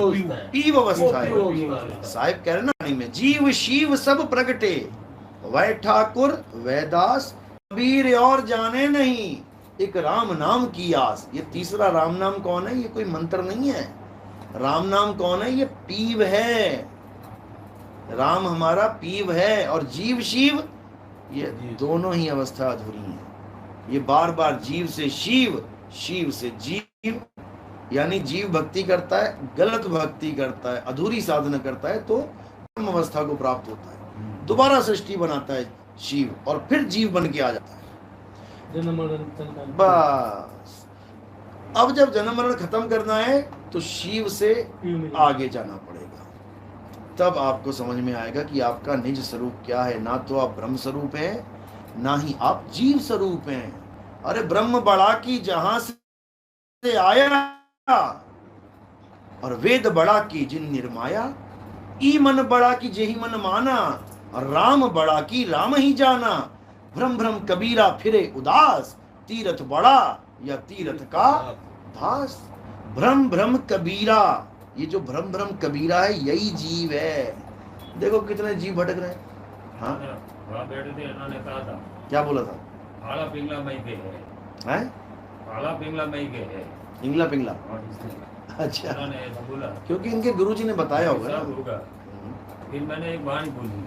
पीव अवस्था है। साहिब कह रहे ना में जीव शिव सब प्रगटे, वह ठाकुर वैदास कबीर और जाने नहीं, एक राम नाम की आस। ये तीसरा राम नाम कौन है? ये कोई मंत्र नहीं है। राम नाम कौन है? ये पीव है। राम हमारा पीव है। और जीव शिव ये दोनों ही अवस्था अधूरी है। ये बार बार जीव से शिव, शिव से जीव, यानी जीव भक्ति करता है, गलत भक्ति करता है, अधूरी साधना करता है तो ब्रह्म अवस्था को प्राप्त होता है। दोबारा सृष्टि बनाता है शिव और फिर जीव बन के आ जाता है। बस अब जब जन्म मरण खत्म करना है तो शिव से आगे जाना पड़ेगा। तब आपको समझ में आएगा कि आपका निज स्वरूप क्या है। ना तो आप ब्रह्म स्वरूप है, ना ही आप जीव स्वरूप हैं। अरे ब्रह्म बड़ा की जहां से आया, और वेद बड़ा की जिन निर्माया, ई मन बड़ा की जेहि मन माना, और राम बड़ा की राम ही जाना। भ्रम भ्रम कबीरा फिरे उदास, तीरथ बड़ा या तीरथ का दास। भ्रम भ्रम कबीरा, ये जो भ्रम भ्रम कबीरा है यही जीव है। देखो कितने जीव भटक रहे हैं। हाँ बैठे थे, इन्होंने कहा था, क्या बोला था? आला पिंगला मई के है, आला पिंगला मई के है, पिंगला पिंगला। अच्छा, बोला क्योंकि इनके गुरुजी ने बताया होगा ना। फिर मैंने एक वाणी बोली,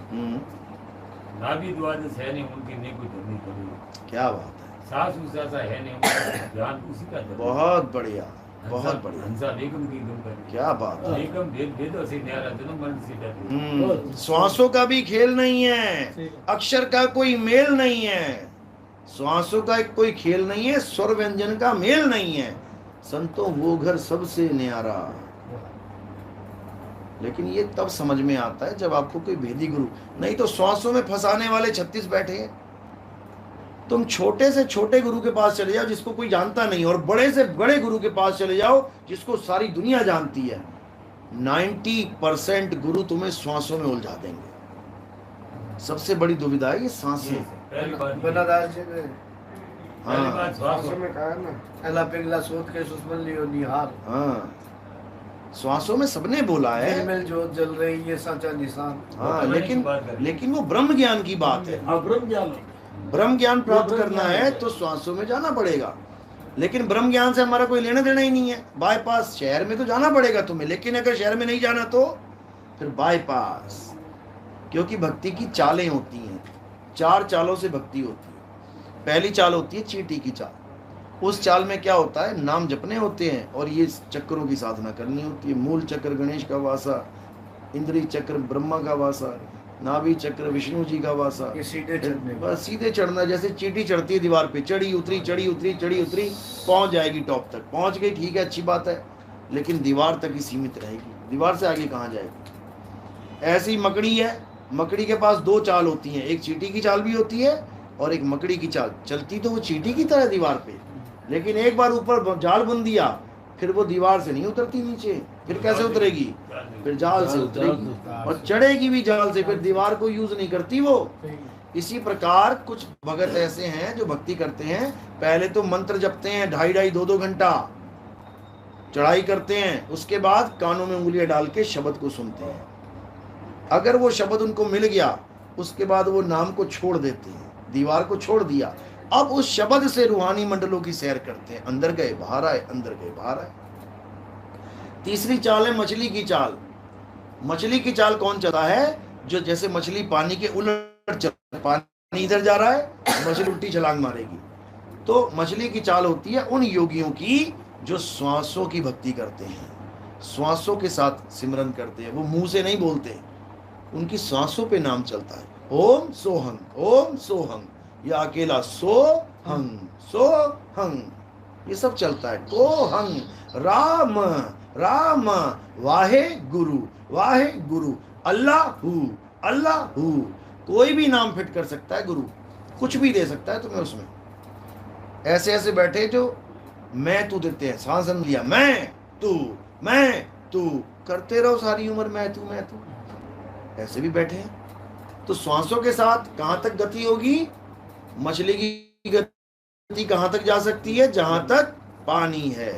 नाभि द्वादश है नहीं उनकी नहीं कुछ धरनी पड़ी। क्या बात है, सास उसा है नहीं उनका ध्यान उसी का। बहुत बढ़िया, बहुत बढ़िया, हंसा बेगम की दुम कर। क्या बात है। बेगम भेद से न्यारा जन्म मरण से डरती। श्वासों का भी खेल नहीं है, अक्षर का कोई मेल नहीं है, श्वासों का कोई खेल नहीं है, स्वर व्यंजन का मेल नहीं है। संतों वो घर सबसे न्यारा। लेकिन ये तब समझ में आता है जब आपको कोई भेदी गुरु, नहीं तो श्वासों में फंसाने वाले 36 बैठे हैं। तुम छोटे से छोटे गुरु के पास चले जाओ जिसको कोई जानता नहीं, और बड़े से बड़े गुरु के पास चले जाओ जिसको सारी दुनिया जानती है। 90% गुरु तुम्हें श्वासों में उलझा देंगे। सबसे बड़ी दुविधा है ये सांसें। हाँ, श्वासों में कहा ना, अला पिघला सोच के सुस्मन लियो निहार। हाँ, श्वासों में सबने बोला है, मिल जोत जल रही ये सच्चा निशान। हाँ, लेकिन वो ब्रह्म ज्ञान की बात है। ब्रह्म ज्ञान प्राप्त करना है तो श्वासों में जाना पड़ेगा। लेकिन ब्रह्म ज्ञान से हमारा कोई लेना देना ही नहीं है। बाईपास शहर में तो जाना पड़ेगा तुम्हें, लेकिन अगर शहर में नहीं जाना तो फिर बाईपास। क्योंकि भक्ति की चालें होती हैं, 4 चालों से भक्ति होती है। पहली चाल होती है चींटी की चाल। उस चाल में क्या होता है, नाम जपने होते हैं और ये चक्रों की साधना करनी होती है। मूल चक्र गणेश का वासा, इंद्री चक्र ब्रह्मा का वासा, नाभि चक्र विष्णु जी का वासा। बस सीधे चढ़ना, जैसे चींटी चढ़ती है दीवार पे, चढ़ी उतरी चढ़ी उतरी चढ़ी उतरी, पहुंच जाएगी टॉप तक। पहुंच गई, ठीक है, अच्छी बात है, लेकिन दीवार तक ही सीमित रहेगी, दीवार से आगे कहाँ जाएगी। ऐसी मकड़ी है, मकड़ी के पास 2 चाल होती हैं, एक चींटी की चाल भी होती है और एक मकड़ी की चाल। चलती तो वो चींटी की तरह दीवार पे, लेकिन एक बार ऊपर जाल बुन दिया फिर वो दीवार से नहीं उतरती नीचे। फिर कैसे उतरेगी? फिर जाल से उतरेगी, और चढ़ेगी भी जाल से, फिर दीवार को यूज नहीं करती वो। इसी प्रकार कुछ भगत ऐसे हैं जो भक्ति करते हैं, पहले तो मंत्र जपते हैं 2.5 2 घंटा, चढ़ाई करते हैं, उसके बाद कानों में उंगलियां डाल के शब्द को सुनते हैं। अगर वो शब्द उनको मिल गया उसके बाद वो नाम को छोड़ देते हैं, दीवार को छोड़ दिया, अब उस शब्द से रूहानी मंडलों की सैर करते हैं। अंदर गए बाहर आए, अंदर गए बाहर आए। तीसरी चाल है मछली की चाल। मछली की चाल कौन चला है? जो जैसे मछली पानी के उलट चल, पानी इधर जा रहा है, मछली उल्टी छलांग मारेगी। तो मछली की चाल होती है उन योगियों की जो श्वासों की भक्ति करते हैं, श्वासों के साथ सिमरन करते हैं। वो मुंह से नहीं बोलते, उनकी श्वासों पे नाम चलता है। ओम सोहं, ओम सोहं, या अकेला सोहं सोहं, ये सब चलता है। कोहं, राम राम, वाहे गुरु वाहे गुरु, अल्लाहू अल्लाहू। कोई भी नाम फिट कर सकता है गुरु, कुछ भी दे सकता है तुम्हें उसमें। ऐसे ऐसे बैठे जो मैं तू देते हैं, सांसन लिया, मैं तू करते रहो सारी उम्र, मैं तू। ऐसे भी बैठे हैं। तो श्वासों के साथ कहां तक गति होगी? मछली की गति कहां तक जा सकती है? जहां तक पानी है।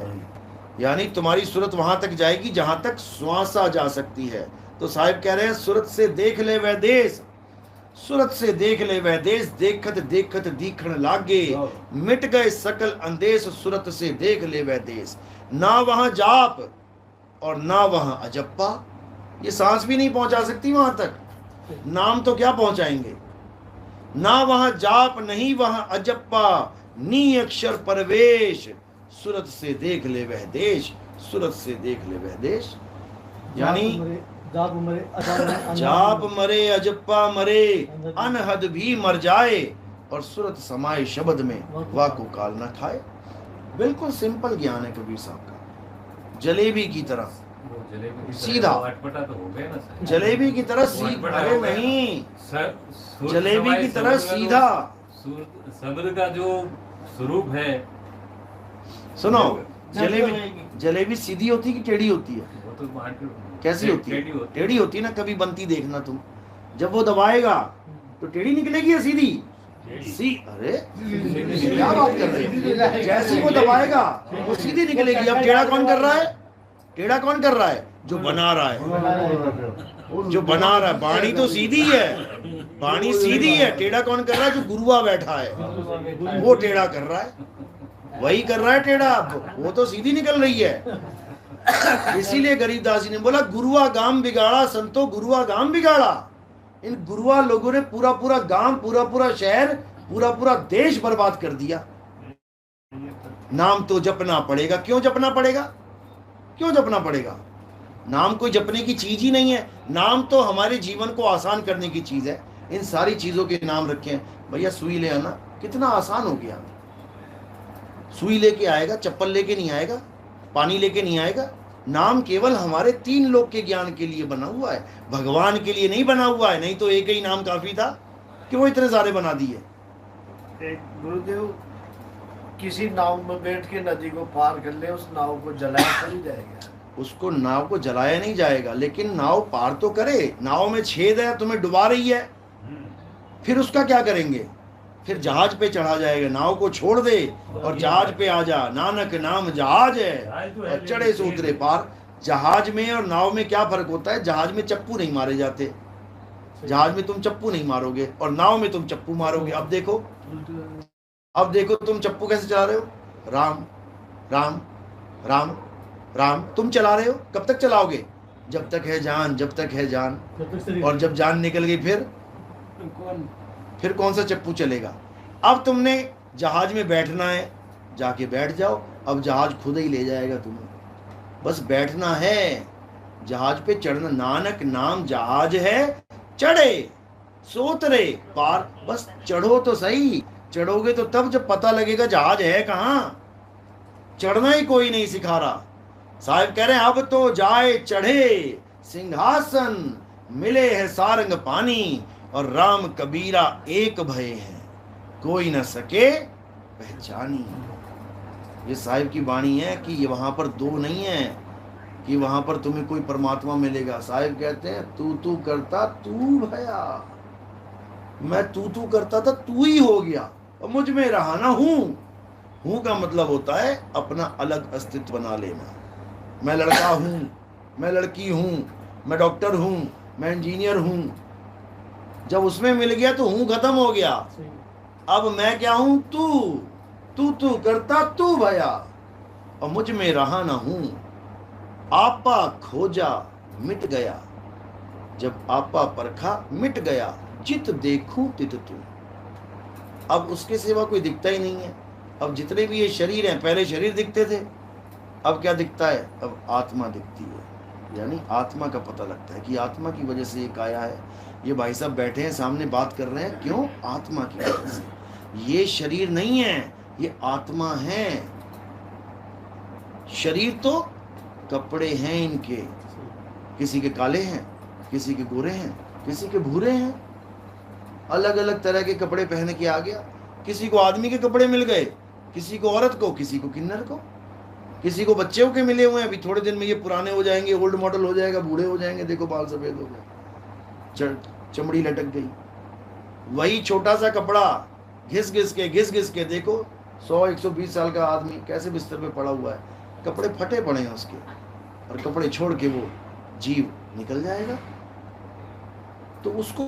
यानी तुम्हारी सूरत वहां तक जाएगी जहां तक श्वासा जा सकती है। तो साहिब कह रहे हैं सूरत से देख ले वह देश, सूरत से देख ले वह देश, देखत देखत दीखण लागे, मिट गए सकल अंदेश, सूरत से देख ले वह देश। ना वहां जाप और ना वहां अजप्पा, ये सांस भी नहीं पहुंचा सकती वहां तक, नाम तो क्या पहुंचाएंगे। ना वहां जाप नहीं वहां अजप्पा, नी अक्षर परवेश, सूरत से देख ले वह देश, सूरत से देख ले वह देश। यानी जाप मरे अजप्पा मरे, अनहद भी मर जाए, और सूरत समाए शब्द में वाह को काल न खाए। बिल्कुल सिंपल ज्ञान है कबीर साहब का, जलेबी की तरह सीधा, अटपटा तो हो गया ना सर। जलेबी की तरह सीधा, अरे नहीं सर, जलेबी की तरह सीधा। शब्द का जो स्वरूप है, सुनो, जलेबी सीधी होती है कि टेढ़ी होती है? वो तो मार्केट कैसी होती है? टेढ़ी होती है ना। कभी बनती देखना तुम, जब वो दबाएगा तो टेढ़ी निकलेगी या सीधी? अरे क्या बात कर रहे हो, जैसे वो दबाएगा वो सीधी निकलेगी। अब टेढ़ा कौन कर रहा है? टेढ़ा कौन कर रहा है? जो बना रहा है, जो बना रहा है। बाणी तो सीधी है, बाणी सीधी है, टेढ़ा कौन कर रहा है? जो गुरुआ बैठा है वो टेढ़ा कर रहा है, वही कर रहा है टेढ़ा, वो तो सीधी निकल रही है। इसीलिए गरीबदास जी ने बोला गुरुआ गांव बिगाड़ा संतो, गुरुआ गांव बिगाड़ा। इन गुरुआ लोगों ने पूरा पूरा गांव, पूरा पूरा शहर, पूरा पूरा देश बर्बाद कर दिया। नाम तो जपना पड़ेगा। क्यों जपना पड़ेगा? क्यों जपना पड़ेगा? नाम कोई जपने की चीज ही नहीं है। नाम तो हमारे जीवन को आसान करने की चीज है। इन सारी चीजों के नाम रखे हैं। भैया सुई ले आना, कितना आसान हो गया। सुई लेके आएगा, चप्पल लेके नहीं आएगा, पानी लेके नहीं आएगा। नाम केवल हमारे 3 लोक के ज्ञान के लिए बना हुआ है, भगवान के लिए नहीं बना हुआ है। नहीं तो एक ही नाम काफी था, क्यों इतने सारे बना दिए? गुरुदेव, किसी नाव में बैठ के नदी को पार कर ले, उस नाव को जलाया तो नहीं जाएगा? उसको नाव को जलाया नहीं जाएगा, लेकिन नाव पार तो करे। नाव में छेद है, तुम्हें डुबा रही है, फिर उसका क्या करेंगे? फिर जहाज पे चढ़ा जाएगा। नाव को छोड़ दे और जहाज पे आ जा, नानक नाम जहाज है और चढ़े से उतरे पार। जहाज में और नाव में क्या फर्क होता है? जहाज में चप्पू नहीं मारे जाते, जहाज में तुम चप्पू नहीं मारोगे, और नाव में तुम चप्पू मारोगे। अब देखो, अब देखो तुम चप्पू कैसे चला रहे हो? राम राम राम राम तुम चला रहे हो। कब तक चलाओगे? जब तक है जान, जब तक है जान। और जब जान निकल गई फिर कौन सा चप्पू चलेगा? अब तुमने जहाज में बैठना है, जाके बैठ जाओ। अब जहाज खुद ही ले जाएगा तुम्हें, बस बैठना है। जहाज पे चढ़ना, नानक नाम जहाज है, चढ़े सोतरे पार। बस चढ़ो तो सही। चढ़ोगे तो तब जब पता लगेगा जहाज है कहाँ। चढ़ना ही कोई नहीं सिखा रहा। साहिब कह रहे हैं अब तो जाए चढ़े सिंहासन, मिले है सारंग पानी, और राम कबीरा एक भय है, कोई न सके पहचानी। ये साहिब की वाणी है कि ये वहां पर 2 नहीं है कि वहां पर तुम्हें कोई परमात्मा मिलेगा। साहिब कहते हैं तू करता तू भया, मैं तू करता था, तू ही हो गया और मुझ में रहा ना हूं। हूं का मतलब होता है अपना अलग अस्तित्व बना लेना। मैं लड़का हूं, मैं लड़की हूं, मैं डॉक्टर हूं, मैं इंजीनियर हूं। जब उसमें मिल गया तो हूं खत्म हो गया। अब मैं क्या हूं? तू करता तू भया और मुझ में रहा ना हूं। आपा खोजा मिट गया, जब आपा परखा मिट गया, जित देखूं तित तू। अब उसके सिवा कोई दिखता ही नहीं है। अब जितने भी ये शरीर हैं, पहले शरीर दिखते थे, अब क्या दिखता है? अब आत्मा दिखती है। यानी आत्मा का पता लगता है कि आत्मा की वजह से ये काया है। ये भाई साहब बैठे हैं सामने बात कर रहे हैं, क्यों? आत्मा की वजह से। ये शरीर नहीं है, ये आत्मा है। शरीर तो कपड़े हैं इनके, किसी के काले हैं, किसी के गोरे हैं, किसी के भूरे हैं, अलग अलग तरह के कपड़े पहन के आ गया। किसी को आदमी के कपड़े मिल गए, किसी को औरत को, किसी को किन्नर को, किसी को बच्चों के मिले हुए हैं। अभी थोड़े दिन में ये पुराने हो जाएंगे, ओल्ड मॉडल हो जाएगा, बूढ़े हो जाएंगे। देखो बाल सफेद हो गए, चमड़ी लटक गई। वही छोटा सा कपड़ा घिस घिस के देखो 100-120 साल का आदमी कैसे बिस्तर पे पड़ा हुआ है। कपड़े फटे पड़े हैं उसके, और कपड़े छोड़ के वो जीव निकल जाएगा। तो उसको